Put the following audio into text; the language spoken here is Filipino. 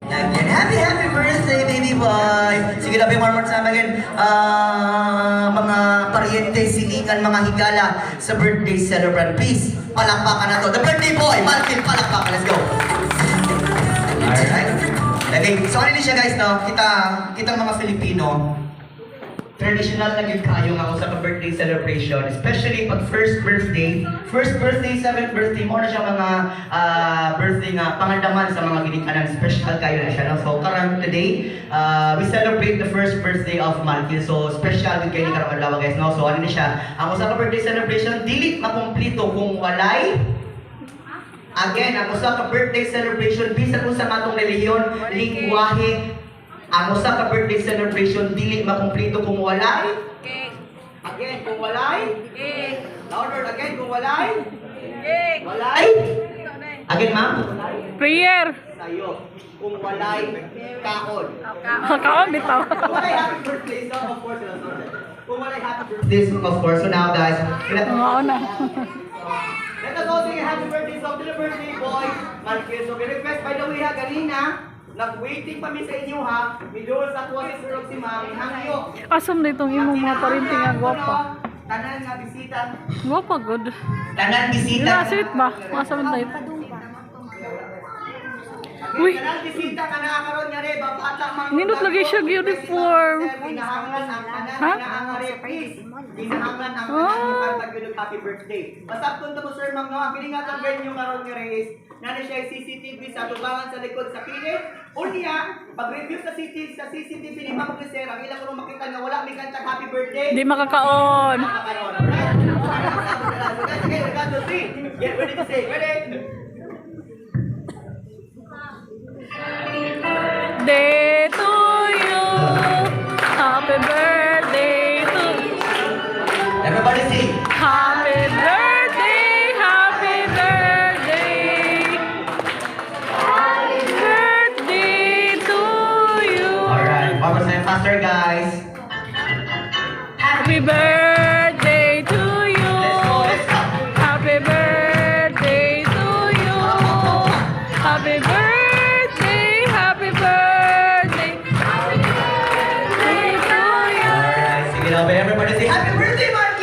Again, happy birthday, baby boy! Sige lang, one more time again. Mga pariente, silingan, mga higala sa birthday celebrant. Please, palakpakan na to. The birthday boy, Martin, palakpakan. Let's go! Alright. Okay, so ano din siya guys, no? Kitang mga Filipino, traditional na yun kayo nga sa birthday celebration, especially pag first birthday, 7th birthday, mo na siya mga birthday nga pangandaman sa mga ginikanan, special kayo na siya. No? So karang today, we celebrate the first birthday of Martin. So special with kayo ni karang adlaw guys. No? So ano na siya, ang usa ka birthday celebration, dili makumplito kung walay. Again, ang usa ka birthday celebration, bisan kung sa matong relihiyon, lingwahe, ang usa ka birthday celebration dili makumpleto kung walay. Again, kung walay. Louder again, kung walay. Walay. Again, ma'am. Prayer. Sayo. Kung walay, kaon. Kaon bitaw. Kung walay happy birthday, so of course, kung walay happy birthday, so of course. So now guys, Oo na. let us all sing a happy birthday song to the birthday boy, Marquez. So, request by the way ha, kanina, nag-waiting pa mi sa inyo ha, midol sa kuha si Sir si Mami, hangyo. Asam na itong imong mga parinting nga gwapa. Tanan nga bisita. Gwapa good. Tanan bisita. Ila, sweet ba? Asam na ito. Uy. Tanan bisita ka na karon nga re, bata mang. Nindot lagi siya uniform. Binahangan ang tanan Ha? nga re, please. Binahangan ang Oh. tanan pag happy birthday. Basta kun mo Sir Mang nga, piling nga venue karon nga re is nani siya CCTV sa tubangan sa likod sa pilit. Unya, pag-review sa CCTV ni Ma'am Crisera, ang ilang ko makita nga wala may kantang happy birthday. Di makakaon. Okay, regalo 3. Get ready to say. Ready? Day to you. Happy birthday to you. Everybody sing. Happy birthday, happy birthday. Happy birthday to you. Alright, one more time faster guys. Happy birthday to you. Let's go, let's go. Happy birthday to you. Happy birthday, happy birthday. Happy birthday to you. Alright, sige na ba? Everybody say happy birthday, Mark!